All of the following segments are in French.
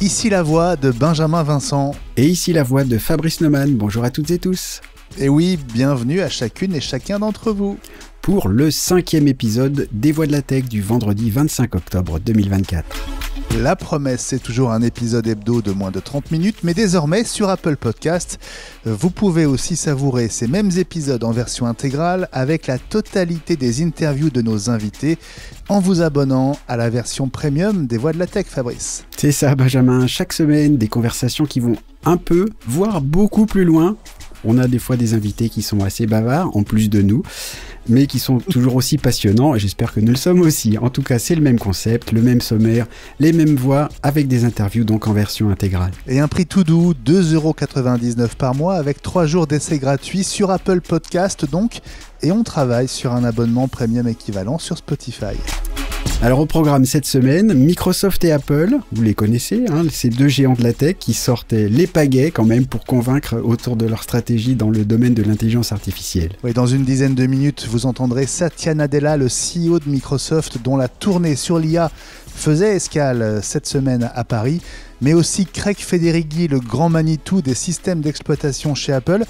Ici la voix de Benjamin Vincent. Et ici la voix de Fabrice Neumann. Bonjour à toutes et tous. Et oui, bienvenue à chacune et chacun d'entre vous. Pour le 5e épisode des Voix de la Tech du vendredi 25 octobre 2024. La promesse, c'est toujours un épisode hebdo de moins de 30 minutes, mais désormais sur Apple Podcast, vous pouvez aussi savourer ces mêmes épisodes en version intégrale avec la totalité des interviews de nos invités en vous abonnant à la version premium des Voix de la Tech, Fabrice. C'est ça, Benjamin. Chaque semaine, des conversations qui vont un peu, voire beaucoup plus loin. On a des fois des invités qui sont assez bavards, en plus de nous, mais qui sont toujours aussi passionnants, et j'espère que nous le sommes aussi. En tout cas, c'est le même concept, le même sommaire, les mêmes voix, avec des interviews donc en version intégrale. Et un prix tout doux, 2,99 € par mois, avec 3 jours d'essai gratuits sur Apple Podcast donc, et on travaille sur un abonnement premium équivalent sur Spotify. Alors au programme cette semaine, Microsoft et Apple, vous les connaissez, ces deux géants de la tech qui sortent les pagaies quand même pour convaincre autour de leur stratégie dans le domaine de l'intelligence artificielle. Oui, dans une dizaine de minutes, vous entendrez Satya Nadella, le CEO de Microsoft, dont la tournée sur l'IA faisait escale cette semaine à Paris, mais aussi Craig Federighi, le grand Manitou des systèmes d'exploitation chez Apple.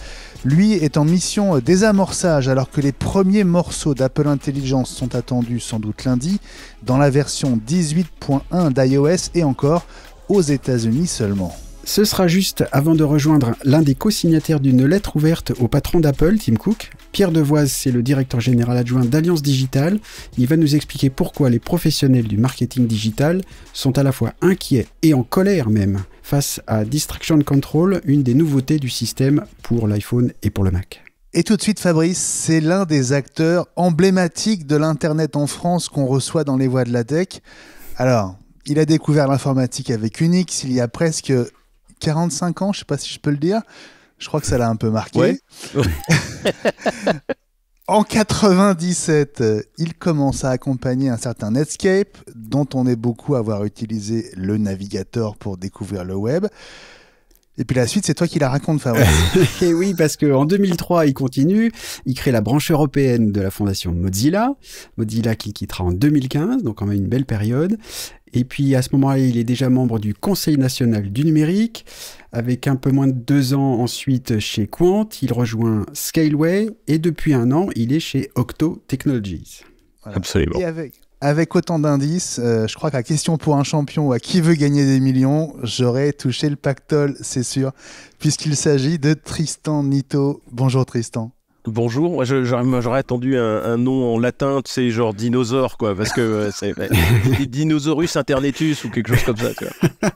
Lui est en mission désamorçage alors que les premiers morceaux d'Apple Intelligence sont attendus sans doute lundi dans la version 18.1 d'iOS et encore aux États-Unis seulement. Ce sera juste avant de rejoindre l'un des co-signataires d'une lettre ouverte au patron d'Apple, Tim Cook. Pierre Devoise, c'est le directeur général adjoint d'Alliance Digitale. Il va nous expliquer pourquoi les professionnels du marketing digital sont à la fois inquiets et en colère même face à Distraction Control, une des nouveautés du système pour l'iPhone et pour le Mac. Et tout de suite, Fabrice, c'est l'un des acteurs emblématiques de l'Internet en France qu'on reçoit dans les Voix de la Tech. Alors, il a découvert l'informatique avec Unix il y a presque 45 ans, je ne sais pas si je peux le dire. Je crois que ça l'a un peu marqué. Ouais. En 97, il commence à accompagner un certain Netscape, dont on est beaucoup à avoir utilisé le navigateur pour découvrir le web. Et puis la suite, c'est toi qui la raconte, Fabrice. Et oui, parce qu'en 2003, il continue. Il crée la branche européenne de la fondation Mozilla. Mozilla qui quittera en 2015, donc quand même une belle période. Et puis à ce moment-là, il est déjà membre du Conseil national du numérique. Avec un peu moins de 2 ans ensuite chez Quant, il rejoint Scaleway. Et depuis 1 an, il est chez Octo Technologies. Voilà. Absolument. Et avec autant d'indices, je crois qu'à Question pour un champion ou à Qui veut gagner des millions, j'aurais touché le pactole, c'est sûr, puisqu'il s'agit de Tristan Nitto. Bonjour Tristan. Bonjour, moi j'aurais attendu un nom en latin, tu sais, genre dinosaure, quoi, parce que c'est Dinosaurus internetus ou quelque chose comme ça, tu vois.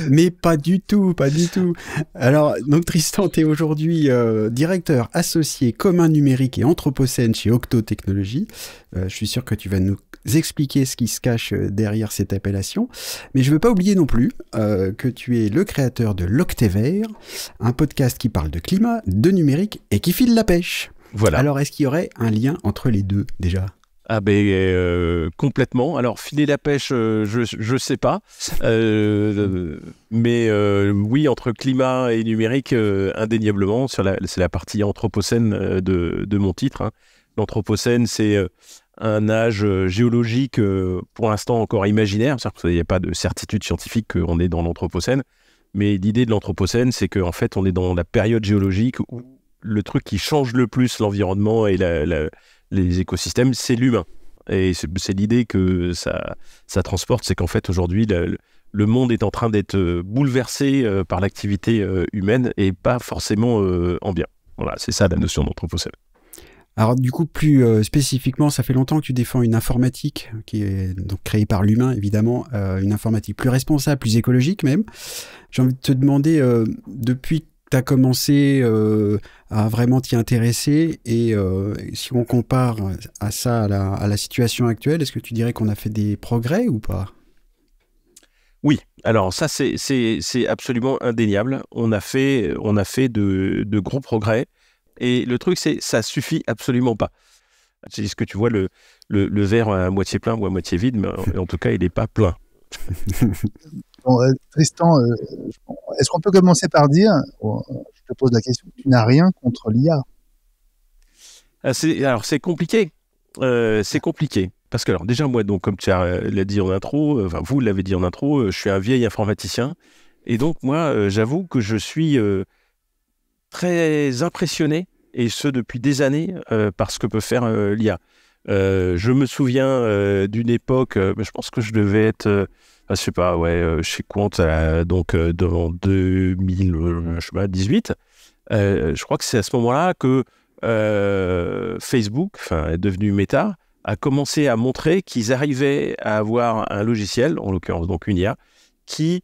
Mais pas du tout, pas du tout. Alors, donc Tristan, tu es aujourd'hui directeur associé commun numérique et anthropocène chez Octo Technologies. Je suis sûr que tu vas nous expliquer ce qui se cache derrière cette appellation. Mais je ne veux pas oublier non plus que tu es le créateur de l'Octévert, un podcast qui parle de climat, de numérique et qui file la pêche. Voilà. Alors, est-ce qu'il y aurait un lien entre les deux déjà ? Ah ben complètement. Alors filer la pêche, je sais pas, mais oui, entre climat et numérique, indéniablement, c'est la partie anthropocène de mon titre. Hein. L'anthropocène, c'est un âge géologique pour l'instant encore imaginaire, c'est-à-dire qu'il n'y a pas de certitude scientifique qu'on est dans l'anthropocène, mais l'idée de l'anthropocène, c'est qu'en fait, on est dans la période géologique où le truc qui change le plus l'environnement et les écosystèmes, c'est l'humain. Et c'est l'idée que ça transporte, c'est qu'en fait, aujourd'hui, le monde est en train d'être bouleversé par l'activité humaine et pas forcément en bien. Voilà, c'est ça la notion d'anthropocène. Alors du coup, plus spécifiquement, ça fait longtemps que tu défends une informatique qui est donc créée par l'humain, évidemment, une informatique plus responsable, plus écologique même. J'ai envie de te demander, depuis que tu as commencé à vraiment t'y intéresser et si on compare à ça, à la situation actuelle, est-ce que tu dirais qu'on a fait des progrès ou pas ? Oui, alors ça c'est absolument indéniable. On a fait de gros progrès et le truc c'est ça suffit absolument pas. Est-ce que tu vois le verre à moitié plein ou à moitié vide, mais en tout cas il n'est pas plein. Bon, Tristan, est-ce qu'on peut commencer par dire, je te pose la question, tu n'as rien contre l'IA? Alors c'est compliqué. C'est compliqué. Parce que, alors, déjà, moi, donc, comme tu l'as dit en intro, enfin, vous l'avez dit en intro, je suis un vieil informaticien. Et donc, moi, j'avoue que je suis très impressionné, et ce depuis des années, par ce que peut faire l'IA. Je me souviens d'une époque, je pense que je devais être, je sais pas, chez Quant, donc dans 2018. Je crois que c'est à ce moment-là que Facebook, est devenu Meta, a commencé à montrer qu'ils arrivaient à avoir un logiciel, en l'occurrence donc une IA, qui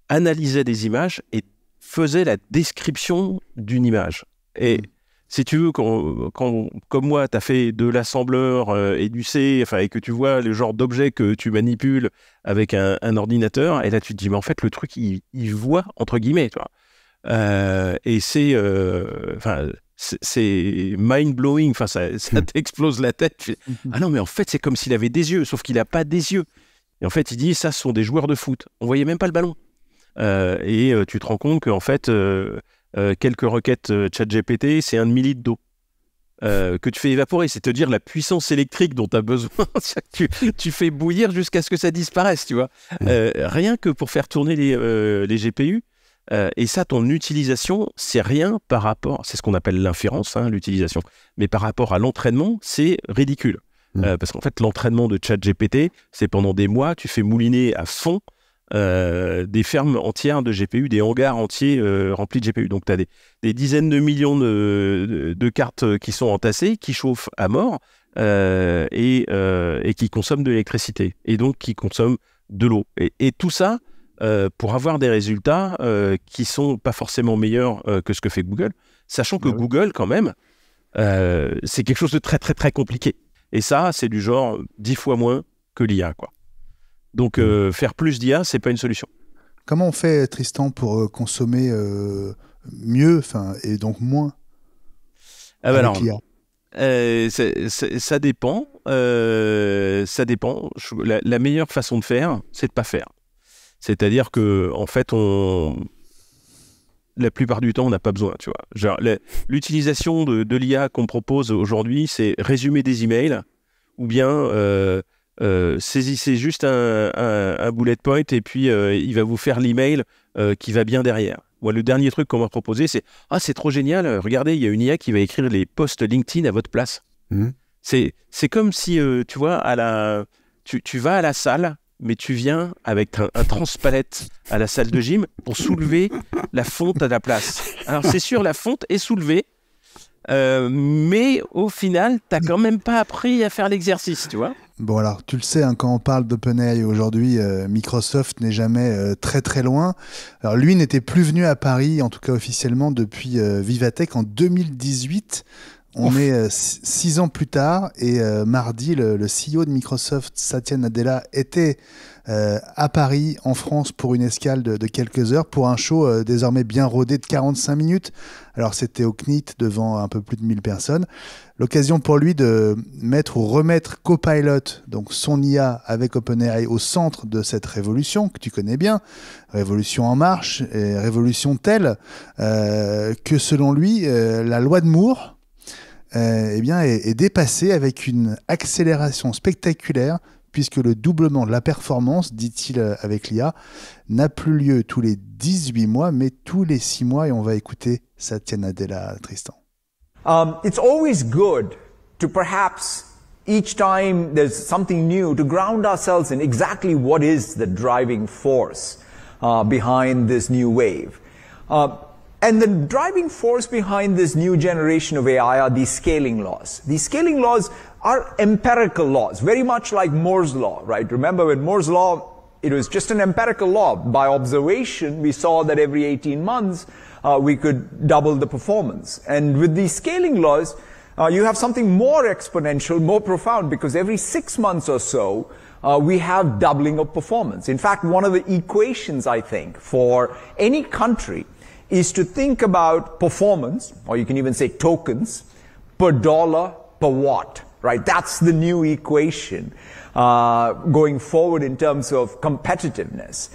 analysait des images et faisait la description d'une image. Et si tu veux, quand comme moi, tu as fait de l'assembleur et du C, et que tu vois le genre d'objet que tu manipules avec un ordinateur, et là tu te dis, mais en fait, le truc, il voit, entre guillemets, tu vois. Et c'est mind-blowing, ça t'explose la tête. Ah non, mais en fait, c'est comme s'il avait des yeux, sauf qu'il n'a pas des yeux. Et en fait, il dit, ça, ce sont des joueurs de foot. On voyait même pas le ballon. Et tu te rends compte qu'en fait, quelques requêtes ChatGPT, c'est 1 demi-litre d'eau que tu fais évaporer. C'est te dire la puissance électrique dont tu as besoin. tu fais bouillir jusqu'à ce que ça disparaisse, tu vois. Rien que pour faire tourner les GPU. Et ça, ton utilisation, c'est rien par rapport, c'est ce qu'on appelle l'inférence, l'utilisation, mais par rapport à l'entraînement, c'est ridicule. Parce qu'en fait, l'entraînement de ChatGPT, c'est pendant des mois, tu fais mouliner à fond des fermes entières de GPU, des hangars entiers remplis de GPU. Donc, tu as des dizaines de millions de cartes qui sont entassées, qui chauffent à mort et qui consomment de l'électricité, et donc qui consomment de l'eau. Et tout ça, pour avoir des résultats qui sont pas forcément meilleurs que ce que fait Google, sachant que Google, quand même, c'est quelque chose de très, très, très compliqué. Et ça, c'est du genre 10 fois moins que l'IA, quoi. Donc, faire plus d'IA, c'est pas une solution. Comment on fait, Tristan, pour consommer mieux, et donc moins avec l'IA? Ça dépend. Ça dépend. La meilleure façon de faire, c'est de pas faire. C'est-à-dire que, en fait, la plupart du temps, on n'a pas besoin, tu vois. Genre, l'utilisation de l'IA qu'on propose aujourd'hui, c'est résumer des emails, ou bien saisissez juste un bullet point et puis il va vous faire l'email qui va bien derrière. Moi, le dernier truc qu'on m'a proposé, c'est « Ah, c'est trop génial, regardez, il y a une IA qui va écrire les posts LinkedIn à votre place. C'est comme si, tu vois, tu vas à la salle, mais tu viens avec un transpalette à la salle de gym pour soulever la fonte à la place. Alors, c'est sûr, la fonte est soulevée, mais au final, tu n'as quand même pas appris à faire l'exercice, tu vois. Bon, alors, tu le sais, quand on parle d'OpenAI aujourd'hui, Microsoft n'est jamais très très loin. Alors, lui n'était plus venu à Paris, en tout cas officiellement, depuis Vivatech en 2018. On est 6 ans plus tard et mardi, le CEO de Microsoft, Satya Nadella, était à Paris, en France, pour une escale de quelques heures, pour un show désormais bien rodé de 45 minutes. Alors, c'était au CNIT devant un peu plus de 1000 personnes. L'occasion pour lui de mettre ou remettre Copilot, donc son IA avec OpenAI, au centre de cette révolution que tu connais bien, révolution en marche, et révolution telle que selon lui, la loi de Moore est dépassée avec une accélération spectaculaire, puisque le doublement de la performance, dit-il avec l'IA, n'a plus lieu tous les 18 mois, mais tous les 6 mois. Et on va écouter Satya Nadella, Tristan. It's always good to perhaps, each time there's something new, to ground ourselves in exactly what is the driving force behind this new wave. And the driving force behind this new generation of AI are these scaling laws. These scaling laws are empirical laws, very much like Moore's law, right? Remember, with Moore's law, it was just an empirical law. By observation, we saw that every 18 months, we could double the performance. And with these scaling laws, you have something more exponential, more profound, because every 6 months or so, we have doubling of performance. In fact, one of the equations, I think, for any country is to think about performance, or you can even say tokens, per dollar per watt, right? That's the new equation going forward in terms of competitiveness.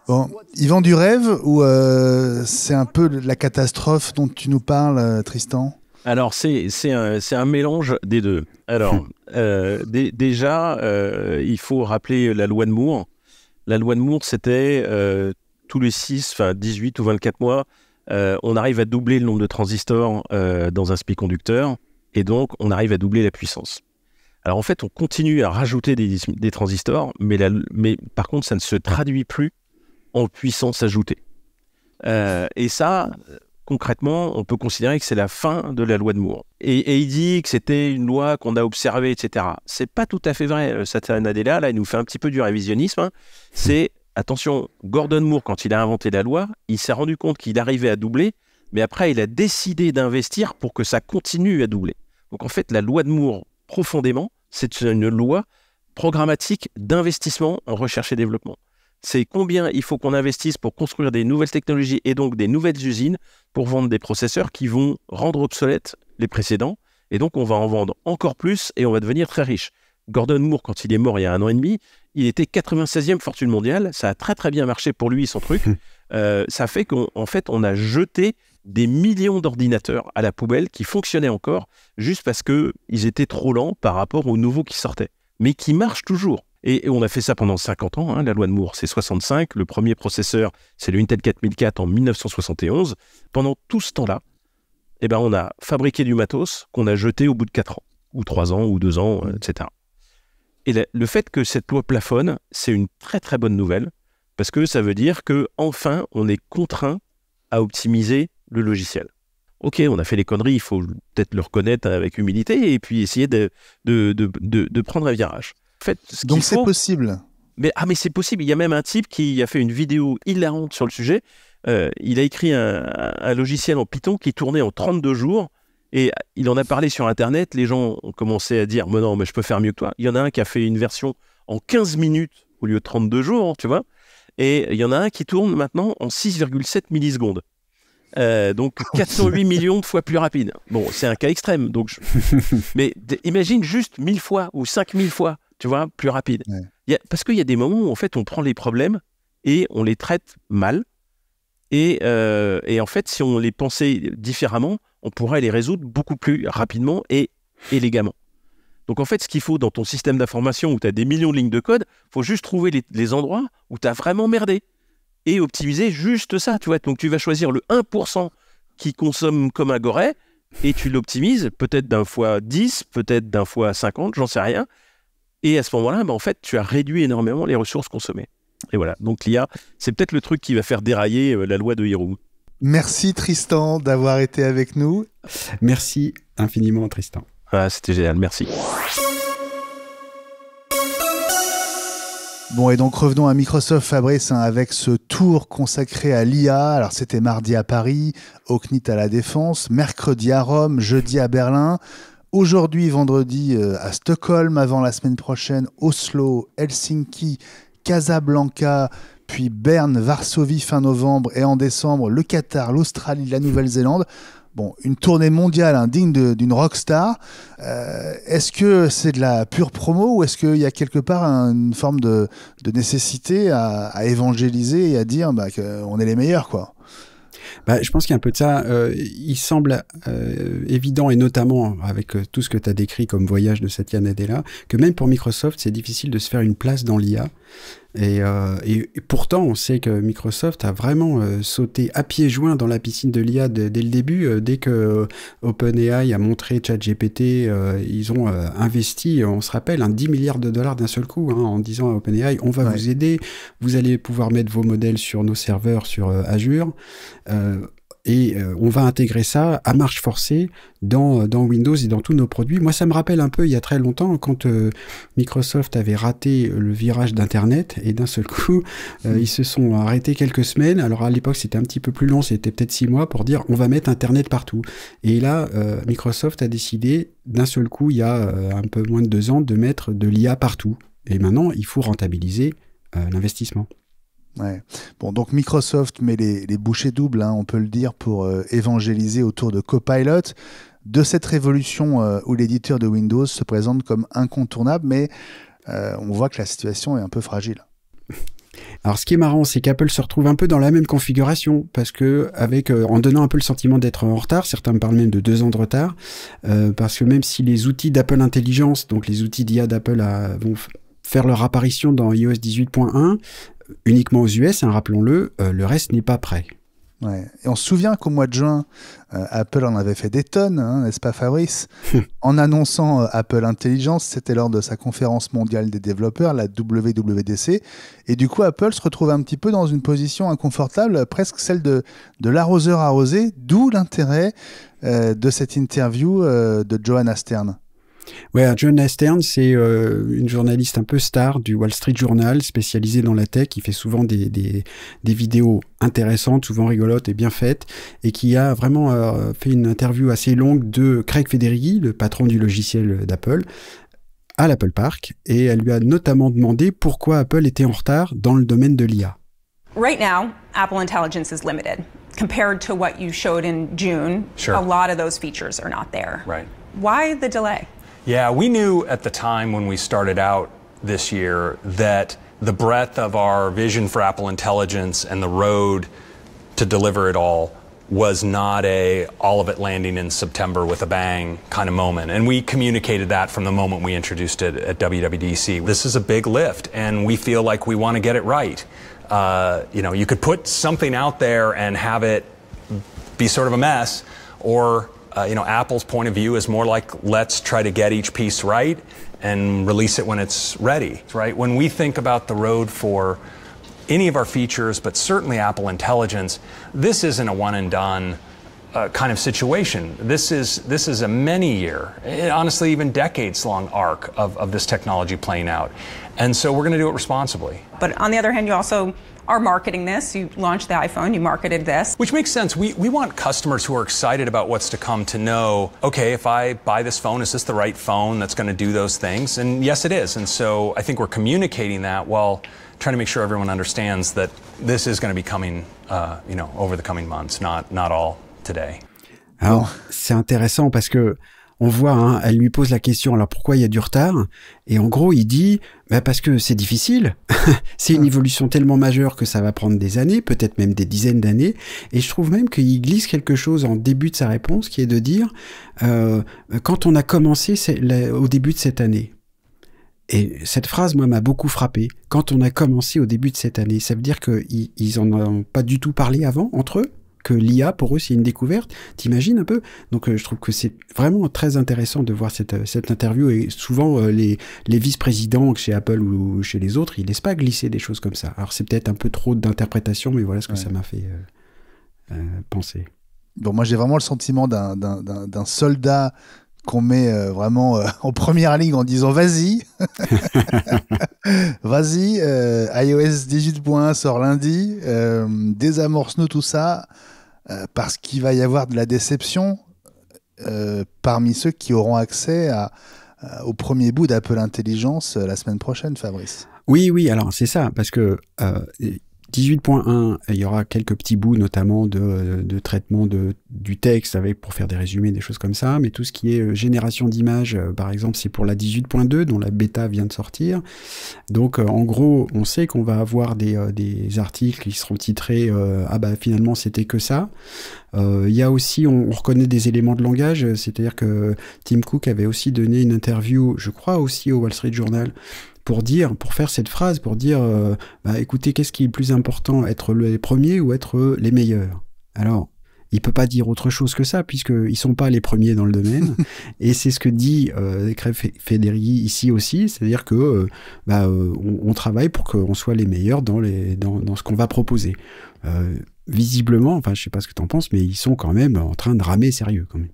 Bon, il vend du rêve ou c'est un peu la catastrophe dont tu nous parles, Tristan? Alors, c'est un mélange des deux. Alors, déjà, il faut rappeler la loi de Moore. La loi de Moore, c'était tous les 18 ou 24 mois, on arrive à doubler le nombre de transistors dans un semi-conducteur, et donc on arrive à doubler la puissance. Alors en fait, on continue à rajouter des transistors, mais par contre, ça ne se traduit plus en puissance ajoutée. Et ça, concrètement, on peut considérer que c'est la fin de la loi de Moore. Et il dit que c'était une loi qu'on a observée, etc. C'est pas tout à fait vrai. Satya Nadella, là, il nous fait un petit peu du révisionnisme. Hein. C'est, attention, Gordon Moore, quand il a inventé la loi, il s'est rendu compte qu'il arrivait à doubler, mais après, il a décidé d'investir pour que ça continue à doubler. Donc en fait, la loi de Moore, profondément, c'est une loi programmatique d'investissement en recherche et développement. C'est combien il faut qu'on investisse pour construire des nouvelles technologies et donc des nouvelles usines pour vendre des processeurs qui vont rendre obsolètes les précédents. Et donc, on va en vendre encore plus et on va devenir très riche. Gordon Moore, quand il est mort il y a 1 an et demi, il était 96e fortune mondiale. Ça a très très bien marché pour lui, son truc. Ça fait qu'en fait, on a jeté des millions d'ordinateurs à la poubelle qui fonctionnaient encore juste parce qu'ils étaient trop lents par rapport aux nouveaux qui sortaient, mais qui marchent toujours. Et on a fait ça pendant 50 ans, hein, la loi de Moore, c'est 65. Le premier processeur, c'est le Intel 4004 en 1971. Pendant tout ce temps-là, on a fabriqué du matos qu'on a jeté au bout de 4 ans, ou 3 ans, ou 2 ans, etc. Et le fait que cette loi plafonne, c'est une très très bonne nouvelle, parce que ça veut dire qu'enfin, on est contraint à optimiser le logiciel. Ok, on a fait les conneries, il faut peut-être le reconnaître avec humilité, et puis essayer de prendre un virage. En fait, donc c'est possible. Mais c'est possible. Il y a même un type qui a fait une vidéo hilarante sur le sujet. Il a écrit un logiciel en Python qui tournait en 32 jours. Et il en a parlé sur Internet. Les gens ont commencé à dire « Mais non, mais je peux faire mieux que toi ». Il y en a un qui a fait une version en 15 minutes au lieu de 32 jours, tu vois. Et il y en a un qui tourne maintenant en 6,7 millisecondes. Donc 408 millions de fois plus rapide. Bon, c'est un cas extrême. Donc mais imagine juste 1000 fois ou 5000 fois, tu vois, plus rapide. Ouais. Parce qu'il y a des moments où en fait on prend les problèmes et on les traite mal. Et en fait, si on les pensait différemment, on pourrait les résoudre beaucoup plus rapidement et élégamment. Donc en fait, ce qu'il faut dans ton système d'information où tu as des millions de lignes de code, il faut juste trouver les endroits où tu as vraiment merdé et optimiser juste ça, tu vois. Donc tu vas choisir le 1% qui consomme comme un goret et tu l'optimises peut-être d'un fois 10, peut-être d'un fois 50, j'en sais rien. Et à ce moment-là, en fait, tu as réduit énormément les ressources consommées. Et voilà, donc l'IA, c'est peut-être le truc qui va faire dérailler la loi de Hero. Merci Tristan d'avoir été avec nous. Merci infiniment Tristan. Ah, c'était génial, merci. Bon, et donc revenons à Microsoft, Fabrice, avec ce tour consacré à l'IA. Alors c'était mardi à Paris, au CNIT à la Défense, mercredi à Rome, jeudi à Berlin, aujourd'hui, vendredi à Stockholm, avant la semaine prochaine, Oslo, Helsinki, Casablanca, puis Berne, Varsovie fin novembre, et en décembre, le Qatar, l'Australie, la Nouvelle-Zélande. Bon, une tournée mondiale digne d'une rockstar. Est-ce que c'est de la pure promo ou est-ce qu'il y a quelque part une forme de nécessité à évangéliser et à dire qu'on est les meilleurs, quoi? Je pense qu'il y a un peu de ça. Il semble évident, et notamment avec tout ce que tu as décrit comme voyage de Satya Nadella, que même pour Microsoft, c'est difficile de se faire une place dans l'IA. Et pourtant, on sait que Microsoft a vraiment sauté à pieds joints dans la piscine de l'IA dès le début. Dès que OpenAI a montré ChatGPT, ils ont investi, on se rappelle, 10 milliards de dollars d'un seul coup, en disant à OpenAI, on va vous aider, vous allez pouvoir mettre vos modèles sur nos serveurs, sur Azure. Et on va intégrer ça à marche forcée dans Windows et dans tous nos produits. Moi, ça me rappelle un peu, il y a très longtemps, quand Microsoft avait raté le virage d'Internet, et d'un seul coup, ils se sont arrêtés quelques semaines. Alors, à l'époque, c'était un petit peu plus long, c'était peut-être 6 mois, pour dire, on va mettre Internet partout. Et là, Microsoft a décidé, d'un seul coup, il y a un peu moins de 2 ans, de mettre de l'IA partout. Et maintenant, il faut rentabiliser l'investissement. Ouais. Bon, donc Microsoft met les bouchées doubles, on peut le dire, pour évangéliser autour de Copilot, de cette révolution où l'éditeur de Windows se présente comme incontournable, mais on voit que la situation est un peu fragile. Alors, ce qui est marrant, c'est qu'Apple se retrouve un peu dans la même configuration, parce que en donnant un peu le sentiment d'être en retard, certains me parlent même de 2 ans de retard, parce que même si les outils d'Apple Intelligence, donc les outils d'IA d'Apple vont faire leur apparition dans iOS 18.1, uniquement aux US, rappelons-le, le reste n'est pas prêt. Ouais. Et on se souvient qu'au mois de juin, Apple en avait fait des tonnes, n'est-ce pas Fabrice? En annonçant Apple Intelligence, c'était lors de sa conférence mondiale des développeurs, la WWDC. Et du coup, Apple se retrouve un petit peu dans une position inconfortable, presque celle de l'arroseur arrosé, d'où l'intérêt de cette interview de Johanna Stern. Ouais, Johanna Stern, c'est une journaliste un peu star du Wall Street Journal, spécialisée dans la tech, qui fait souvent des vidéos intéressantes, souvent rigolotes et bien faites, et qui a vraiment fait une interview assez longue de Craig Federighi, le patron du logiciel d'Apple, à l'Apple Park, et elle lui a notamment demandé pourquoi Apple était en retard dans le domaine de l'IA. Right now, Apple Intelligence is limited. Compared to what you showed in June, Sure. a lot of those features are not there. Right. Why the delay? Yeah, we knew at the time when we started out this year that the breadth of our vision for Apple Intelligence and the road to deliver it all was not all of it landing in September with a bang kind of moment. And we communicated that from the moment we introduced it at WWDC. This is a big lift, and we feel like we want to get it right. You could put something out there and have it be sort of a mess, or Apple's point of view is more like, let's try to get each piece right and release it when it's ready, right? When we think about the road for any of our features, but certainly Apple Intelligence, this isn't a one and done kind of situation. This is a many-year, honestly even decades-long arc of this technology playing out. And so we're going to do it responsibly. But on the other hand, you also are marketing this. You launched the iPhone, you marketed this. Which makes sense. We want customers who are excited about what's to come to know, okay, if I buy this phone, is this the right phone that's going to do those things? And yes, it is. And so I think we're communicating that while trying to make sure everyone understands that this is going to be coming, over the coming months, not all today. Alors, c'est intéressant parce que on voit, elle lui pose la question, alors pourquoi il y a du retard? Et en gros, il dit, parce que c'est difficile, c'est une évolution tellement majeure que ça va prendre des années, peut-être même des dizaines d'années, et je trouve même qu'il glisse quelque chose en début de sa réponse, qui est de dire, quand on a commencé au début de cette année. Et cette phrase, moi, m'a beaucoup frappé. Quand on a commencé au début de cette année, ça veut dire qu'ils en ont pas du tout parlé avant, entre eux? Que l'IA, pour eux, c'est une découverte. T'imagines un peu? Donc, je trouve que c'est vraiment très intéressant de voir cette interview. Et souvent, les vice-présidents chez Apple ou chez les autres, ils laissent pas glisser des choses comme ça. Alors, c'est peut-être un peu trop d'interprétation, mais voilà ce que ça m'a fait penser. Bon, moi, j'ai vraiment le sentiment d'un soldat qu'on met vraiment en première ligne en disant vas-y, vas-y, iOS 18.1 sort lundi, désamorce-nous tout ça, parce qu'il va y avoir de la déception parmi ceux qui auront accès au premier bout d'Apple Intelligence la semaine prochaine, Fabrice. Oui, alors c'est ça, parce que 18.1, il y aura quelques petits bouts, notamment de traitement du texte pour faire des résumés, des choses comme ça, mais tout ce qui est génération d'images, par exemple, c'est pour la 18.2, dont la bêta vient de sortir. Donc, en gros, on sait qu'on va avoir des articles qui seront titrés finalement, c'était que ça. Il y a aussi, on reconnaît des éléments de langage, c'est-à-dire que Tim Cook avait aussi donné une interview, je crois aussi au Wall Street Journal, pour faire cette phrase, pour dire, écoutez, qu'est-ce qui est le plus important, être les premiers ou être les meilleurs? Alors, il peut pas dire autre chose que ça, puisqu'ils sont pas les premiers dans le domaine. Et c'est ce que dit Craig Federighi ici aussi, c'est-à-dire que on travaille pour qu'on soit les meilleurs dans ce qu'on va proposer. Visiblement, je sais pas ce que t'en penses, mais ils sont quand même en train de ramer sérieux, quand même.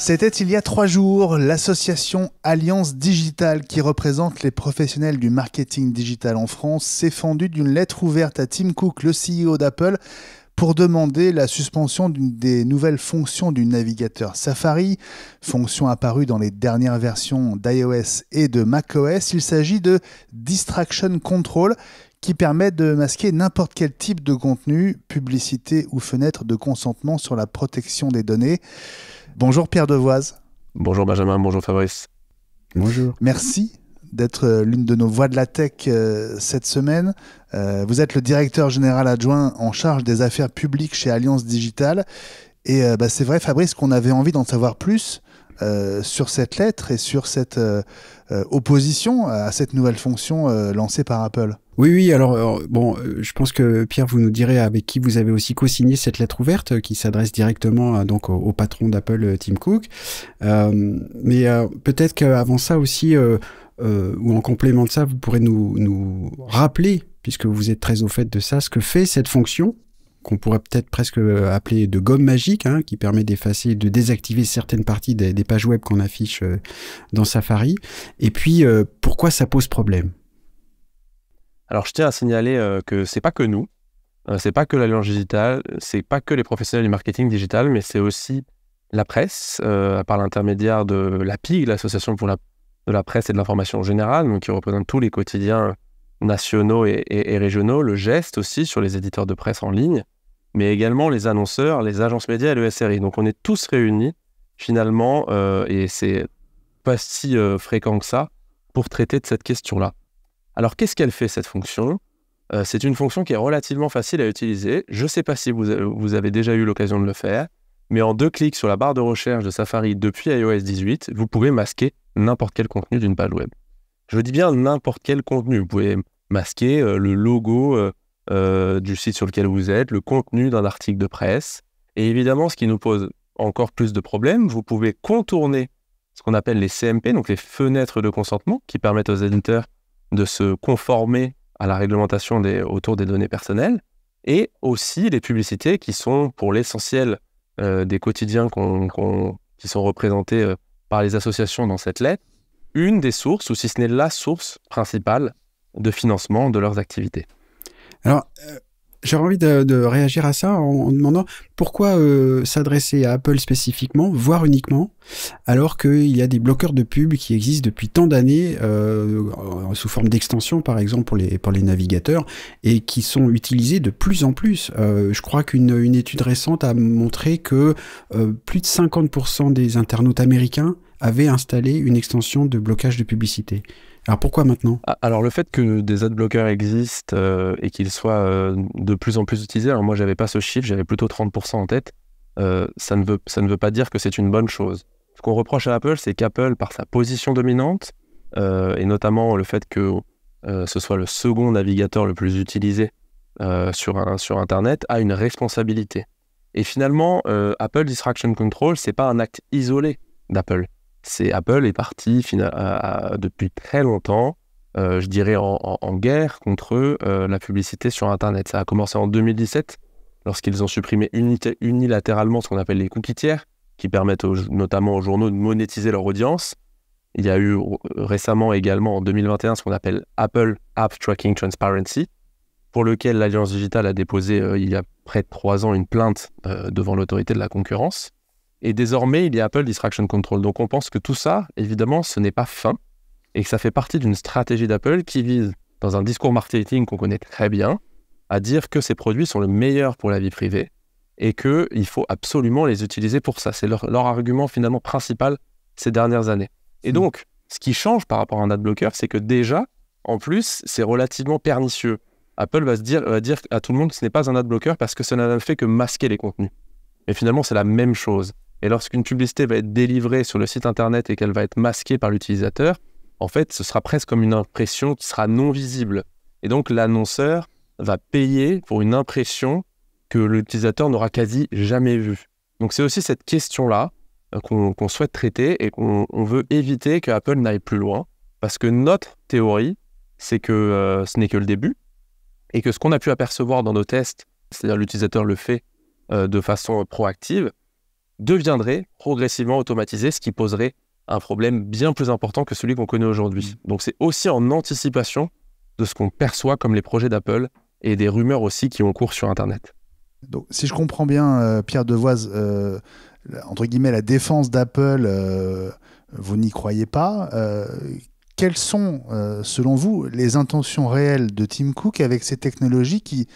C'était il y a 3 jours, l'association Alliance Digitale, qui représente les professionnels du marketing digital en France, s'est fendue d'une lettre ouverte à Tim Cook, le CEO d'Apple, pour demander la suspension des nouvelles fonctions du navigateur Safari, fonction apparue dans les dernières versions d'iOS et de macOS. Il s'agit de Distraction Control, qui permet de masquer n'importe quel type de contenu, publicité ou fenêtre de consentement sur la protection des données. Bonjour Pierre Devoise. Bonjour Benjamin, bonjour Fabrice. Bonjour. Merci d'être l'une de nos voix de la tech cette semaine. Vous êtes le directeur général adjoint en charge des affaires publiques chez Alliance Digitale. Et c'est vrai, Fabrice, qu'on avait envie d'en savoir plus sur cette lettre et sur cette opposition à cette nouvelle fonction lancée par Apple. Oui, alors je pense que Pierre, vous nous direz avec qui vous avez aussi co-signé cette lettre ouverte qui s'adresse directement donc au patron d'Apple, Tim Cook. Mais peut-être qu'avant ça aussi, ou en complément de ça, vous pourrez nous rappeler, puisque vous êtes très au fait de ça, ce que fait cette fonction qu'on pourrait peut-être presque appeler de gomme magique, qui permet d'effacer, de désactiver certaines parties des pages web qu'on affiche dans Safari. Et puis, pourquoi ça pose problème? Alors, je tiens à signaler que c'est pas que nous, c'est pas que l'Alliance Digitale, c'est pas que les professionnels du marketing digital, mais c'est aussi la presse, par l'intermédiaire de l'APIG, l'Association de la presse et de l'information générale, donc qui représente tous les quotidiens nationaux et régionaux, le GEST aussi sur les éditeurs de presse en ligne, mais également les annonceurs, les agences médias et le SRI. Donc on est tous réunis finalement, et c'est pas si fréquent que ça, pour traiter de cette question-là. Alors qu'est-ce qu'elle fait cette fonction ? C'est une fonction qui est relativement facile à utiliser. Je ne sais pas si vous avez déjà eu l'occasion de le faire, mais en 2 clics sur la barre de recherche de Safari depuis iOS 18, vous pouvez masquer n'importe quel contenu d'une page web. Je dis bien n'importe quel contenu. Vous pouvez masquer le logo du site sur lequel vous êtes, le contenu d'un article de presse. Et évidemment, ce qui nous pose encore plus de problèmes, vous pouvez contourner ce qu'on appelle les CMP, donc les fenêtres de consentement, qui permettent aux éditeurs de se conformer à la réglementation autour des données personnelles, et aussi les publicités qui sont pour l'essentiel des quotidiens qui sont représentés par les associations dans cette lettre, une des sources, ou si ce n'est la source principale de financement de leurs activités. Alors, j'aurais envie de réagir à ça en demandant pourquoi s'adresser à Apple spécifiquement, voire uniquement, alors qu'il y a des bloqueurs de pub qui existent depuis tant d'années, sous forme d'extension par exemple pour les navigateurs, et qui sont utilisés de plus en plus. Je crois qu'une étude récente a montré que plus de 50% des internautes américains avaient installé une extension de blocage de publicité. Alors pourquoi maintenant ? Alors le fait que des adblockers existent et qu'ils soient de plus en plus utilisés, alors moi j'avais pas ce chiffre, j'avais plutôt 30% en tête, ça ne veut pas dire que c'est une bonne chose. Ce qu'on reproche à Apple, c'est qu'Apple, par sa position dominante, et notamment le fait que ce soit le second navigateur le plus utilisé sur Internet, a une responsabilité. Et finalement, Apple Distraction Control, c'est pas un acte isolé d'Apple. Apple est parti depuis très longtemps, je dirais en guerre contre la publicité sur Internet. Ça a commencé en 2017, lorsqu'ils ont supprimé unilatéralement ce qu'on appelle les cookies tiers, qui permettent notamment aux journaux de monétiser leur audience. Il y a eu récemment également en 2021 ce qu'on appelle Apple App Tracking Transparency, pour lequel l'Alliance Digitale a déposé il y a près de 3 ans une plainte devant l'autorité de la concurrence. Et désormais, il y a Apple Distraction Control. Donc on pense que tout ça, évidemment, ce n'est pas fin, et que ça fait partie d'une stratégie d'Apple qui vise, dans un discours marketing qu'on connaît très bien, à dire que ces produits sont le meilleur pour la vie privée et qu'il faut absolument les utiliser pour ça. C'est leur argument finalement principal ces dernières années. Et donc, ce qui change par rapport à un adblocker, c'est que déjà, en plus, c'est relativement pernicieux. Apple va dire à tout le monde que ce n'est pas un adblocker parce que ça n'a fait que masquer les contenus. Mais finalement, c'est la même chose. Et lorsqu'une publicité va être délivrée sur le site internet et qu'elle va être masquée par l'utilisateur, en fait, ce sera presque comme une impression qui sera non visible. Et donc, l'annonceur va payer pour une impression que l'utilisateur n'aura quasi jamais vue. Donc, c'est aussi cette question-là qu'on souhaite traiter et qu'on veut éviter que Apple n'aille plus loin. Parce que notre théorie, c'est que ce n'est que le début et que ce qu'on a pu apercevoir dans nos tests, c'est-à-dire l'utilisateur le fait de façon proactive, deviendrait progressivement automatisé, ce qui poserait un problème bien plus important que celui qu'on connaît aujourd'hui. Donc c'est aussi en anticipation de ce qu'on perçoit comme les projets d'Apple et des rumeurs aussi qui ont cours sur Internet. Donc, si je comprends bien, Pierre Devoise, entre guillemets, la défense d'Apple, vous n'y croyez pas. Quelles sont, selon vous, les intentions réelles de Tim Cook avec ces technologies qui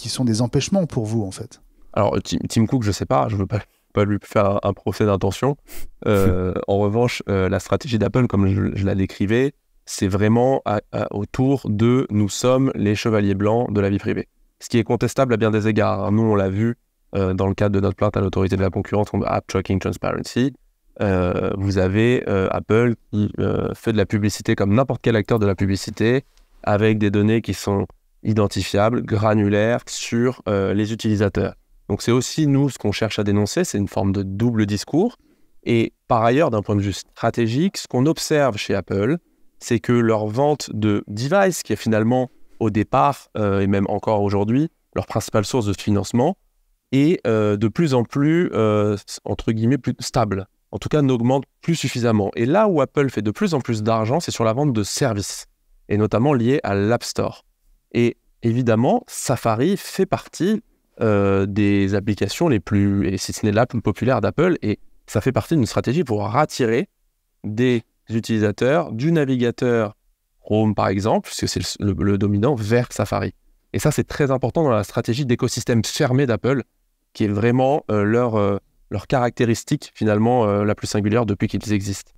sont des empêchements pour vous, en fait ? Alors, Tim Cook, je ne sais pas, je ne veux pas lui faire un procès d'intention. En revanche, la stratégie d'Apple, comme je la décrivais, c'est vraiment autour de « nous sommes les chevaliers blancs de la vie privée ». Ce qui est contestable à bien des égards. Nous, on l'a vu dans le cadre de notre plainte à l'autorité de la concurrence contre App Tracking Transparency. Vous avez Apple qui fait de la publicité comme n'importe quel acteur de la publicité, avec des données qui sont identifiables, granulaires sur les utilisateurs. Donc c'est aussi, nous, ce qu'on cherche à dénoncer, c'est une forme de double discours. Et par ailleurs, d'un point de vue stratégique, ce qu'on observe chez Apple, c'est que leur vente de devices, qui est finalement au départ, et même encore aujourd'hui, leur principale source de financement, est de plus en plus, entre guillemets, plus stable. En tout cas, n'augmente plus suffisamment. Et là où Apple fait de plus en plus d'argent, c'est sur la vente de services, et notamment liés à l'App Store. Et évidemment, Safari fait partie des applications les plus, et si ce n'est la plus populaire d'Apple, et ça fait partie d'une stratégie pour attirer des utilisateurs du navigateur Chrome, par exemple, puisque c'est le dominant, vers Safari. Et ça, c'est très important dans la stratégie d'écosystème fermé d'Apple, qui est vraiment leur caractéristique, finalement, la plus singulière depuis qu'ils existent.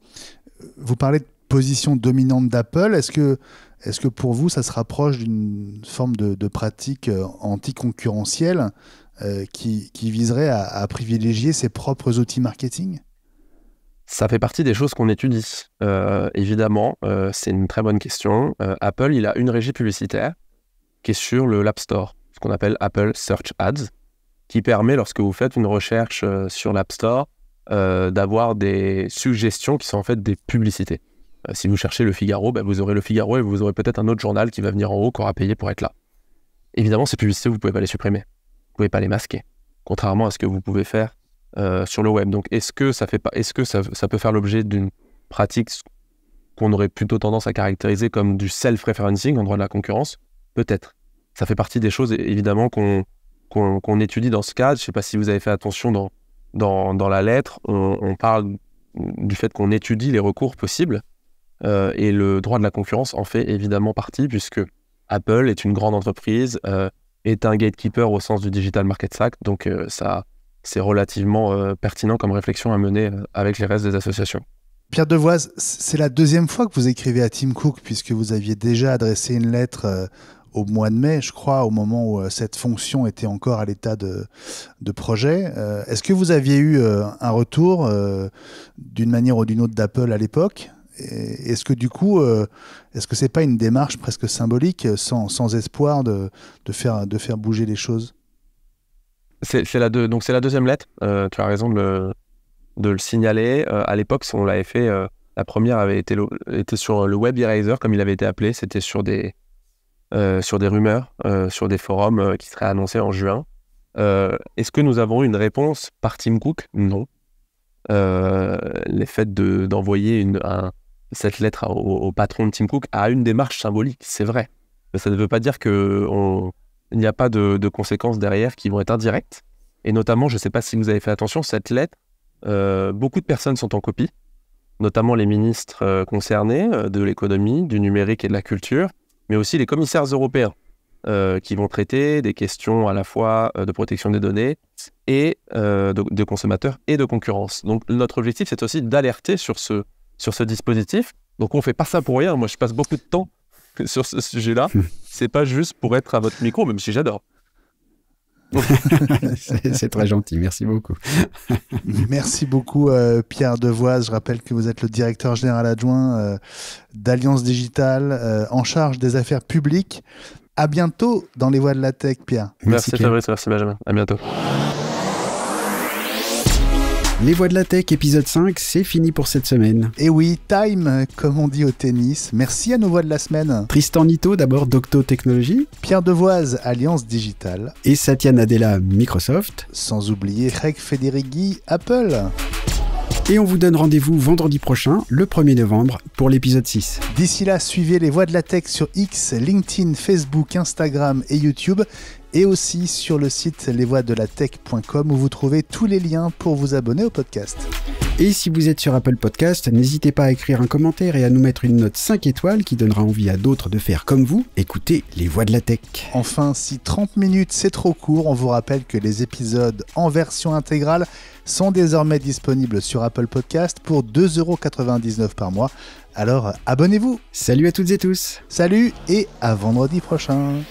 Vous parlez de position dominante d'Apple. Est-ce que pour vous, ça se rapproche d'une forme de pratique anticoncurrentielle qui viserait à privilégier ses propres outils marketing ? Ça fait partie des choses qu'on étudie. Évidemment, c'est une très bonne question. Apple, il a une régie publicitaire qui est sur l'App Store, ce qu'on appelle Apple Search Ads, qui permet, lorsque vous faites une recherche sur l'App Store, d'avoir des suggestions qui sont en fait des publicités. Si vous cherchez Le Figaro, vous aurez Le Figaro et vous aurez peut-être un autre journal qui va venir en haut, qui aura payé pour être là. Évidemment, ces publicités, vous ne pouvez pas les supprimer. Vous ne pouvez pas les masquer, contrairement à ce que vous pouvez faire sur le web. Donc, est-ce que ça peut faire l'objet d'une pratique qu'on aurait plutôt tendance à caractériser comme du self-referencing en droit de la concurrence ? Peut-être. Ça fait partie des choses, évidemment, qu'on étudie dans ce cadre. Je ne sais pas si vous avez fait attention dans la lettre, on parle du fait qu'on étudie les recours possibles et le droit de la concurrence en fait évidemment partie, puisque Apple est une grande entreprise, est un gatekeeper au sens du Digital Markets Act, donc ça, c'est relativement pertinent comme réflexion à mener avec les restes des associations. Pierre Devoise, c'est la deuxième fois que vous écrivez à Tim Cook, puisque vous aviez déjà adressé une lettre au mois de mai, je crois, au moment où cette fonction était encore à l'état de projet. Est-ce que vous aviez eu un retour d'une manière ou d'une autre d'Apple à l'époque ? Et est-ce que du coup, est-ce que c'est pas une démarche presque symbolique, sans espoir de faire bouger les choses ? C'est la deuxième lettre. Tu as raison de le signaler. À l'époque, si on l'avait fait, la première avait été sur le Web Eraser, comme il avait été appelé. C'était sur des rumeurs, sur des forums qui seraient annoncés en juin. Est-ce que nous avons eu une réponse par Tim Cook ? Non. Les faits d'envoyer cette lettre au patron de Tim Cook a une démarche symbolique, c'est vrai. Mais ça ne veut pas dire qu'il n'y a pas de conséquences derrière qui vont être indirectes. Et notamment, je ne sais pas si vous avez fait attention, cette lettre, beaucoup de personnes sont en copie, notamment les ministres concernés de l'économie, du numérique et de la culture, mais aussi les commissaires européens qui vont traiter des questions à la fois de protection des données et de consommateurs et de concurrence. Donc notre objectif, c'est aussi d'alerter sur ce dispositif. Donc on ne fait pas ça pour rien. Moi, je passe beaucoup de temps sur ce sujet-là. C'est pas juste pour être à votre micro, même si j'adore. C'est très gentil, merci beaucoup. Merci beaucoup Pierre Devoise. Je rappelle que vous êtes le directeur général adjoint d'Alliance Digitale en charge des affaires publiques. À bientôt dans les voies de la tech, Pierre. Merci Fabrice, merci Benjamin. À bientôt. Les Voix de la Tech, épisode 5, c'est fini pour cette semaine. Et oui, time, comme on dit au tennis. Merci à nos voix de la semaine. Tristan Nito, d'abord d'Octo Technologies. Pierre Devoise, Alliance Digitale. Et Satya Nadella, Microsoft. Sans oublier Craig Federighi, Apple. Et on vous donne rendez-vous vendredi prochain, le 1er novembre, pour l'épisode 6. D'ici là, suivez les Voix de la Tech sur X, LinkedIn, Facebook, Instagram et YouTube. Et aussi sur le site lesvoixdelatech.com où vous trouvez tous les liens pour vous abonner au podcast. Et si vous êtes sur Apple Podcast, n'hésitez pas à écrire un commentaire et à nous mettre une note 5 étoiles qui donnera envie à d'autres de faire comme vous, écouter les voix de la tech. Enfin, si 30 minutes c'est trop court, on vous rappelle que les épisodes en version intégrale sont désormais disponibles sur Apple Podcast pour 2,99 € par mois. Alors abonnez-vous. Salut à toutes et tous. Salut et à vendredi prochain.